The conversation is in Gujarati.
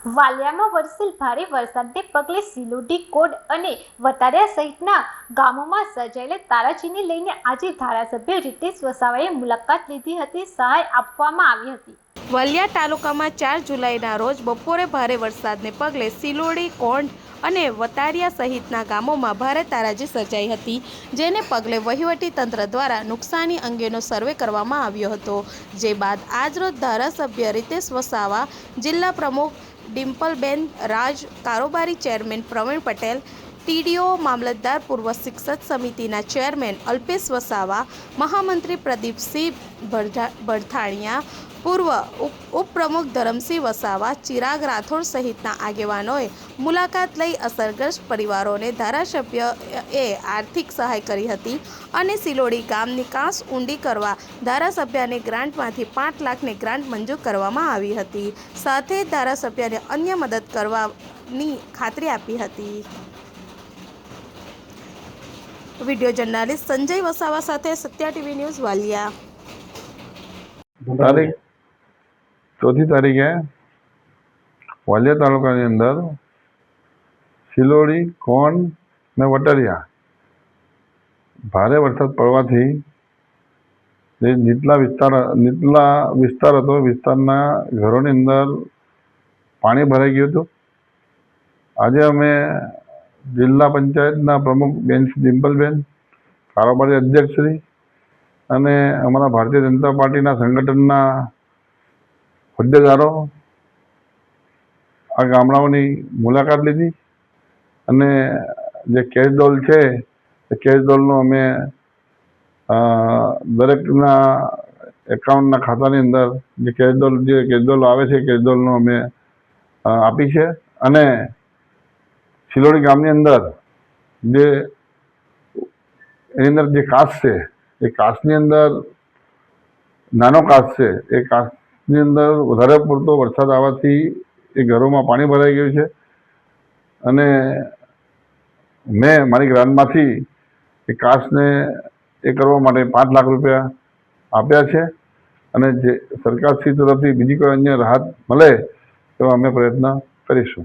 વાલિયામાં વરસેલ ભારે વરસાદને પગલે સિલોડી, કોડ અને વતારિયા સહિતના ગામોમાં સર્જાયેલા તારાજીને લઈને આજે ધારાસભ્ય રીતેશ વસાવાએ મુલાકાત લીધી હતી. સહાય આપવામાં આવી હતી. વાલિયા તાલુકામાં 4 જુલાઈના રોજ બપોરે ભારે વરસાદને પગલે સિલોડી, કોંઢ અને વતારિયા સહિતના ગામોમાં ભારે તારાજી સર્જાઈ હતી, જેને પગલે વહીવટી તંત્ર દ્વારા નુકસાની અંગેનો સર્વે કરવામાં આવ્યો હતો. જે બાદ આજરોજ ધારાસભ્ય રીતેશ વસાવા, જિલ્લા પ્રમુખ ડિમ્પલબેન રાજ, કારોબારી ચેરમેન પ્રવીણ પટેલ, ટીડીઓ, મામલતદાર, પૂર્વ શિક્ષક સમિતિના ચેરમેન અલ્પેશ વસાવા, મહામંત્રી પ્રદીપસિંહ ભરથાણિયા, પૂર્વ ઉપપ્રમુખ ધરમસિંહ વસાવા, ચિરાગ રાઠોડ સહિતના આગેવાનોએ મુલાકાત લઈ અસરગ્રસ્ત પરિવારોને ધારાસભ્યએ આર્થિક સહાય કરી હતી અને સિલોડી ગામની કાંસ ઊંડી કરવા ધારાસભ્યને ગ્રાન્ટમાંથી 5 લાખની ગ્રાન્ટ મંજૂર કરવામાં આવી હતી. સાથે જ ધારાસભ્યને અન્ય મદદ કરવાની ખાતરી આપી હતી. વિડીયો જર્નાલિસ્ટ સંજય વસાવા સાથે સત્યા ટીવી ન્યૂઝ, વાલિયા. તારીખ 4 તારીખે વાલિયા તાલુકાની અંદર સિલોડી, કોંઢ ને વટારિયા ભારે વરસાદ પડવાથી જે નીચલા વિસ્તાર હતો, વિસ્તારના ઘરોની અંદર પાણી ભરાઈ ગયું હતું. આજે અમે જિલ્લા પંચાયતના પ્રમુખ બેન ડિમ્પલબેન, કારોબારી અધ્યક્ષશ્રી અને અમારા ભારતીય જનતા પાર્ટીના સંગઠનના હોદ્દેદારો આ ગામડાઓની મુલાકાત લીધી અને જે કેશ ડોલ છે એ કેશ ડોલનું અમે દરેકના એકાઉન્ટના ખાતાની અંદર જે કેશ ડોલ આવે છે કેશ ડોલનું અમે આપી છે. અને સિલોડી ગામની અંદર એની અંદર જે કાસ્ટ છે એ કાસ્ટની અંદર નાનો કાસ્ટ છે, એ કાસ્ટની અંદર વધારે પૂરતો વરસાદ આવવાથી એ ઘરોમાં પાણી ભરાઈ ગયું છે અને મેં મારી ગ્રાન્ટમાંથી એ કાસ્ટને એ કરવા માટે 5 લાખ રૂપિયા આપ્યા છે અને જે સરકારશ્રી તરફથી બીજી કોઈ અન્ય રાહત મળે તો અમે પ્રયત્ન કરીશું.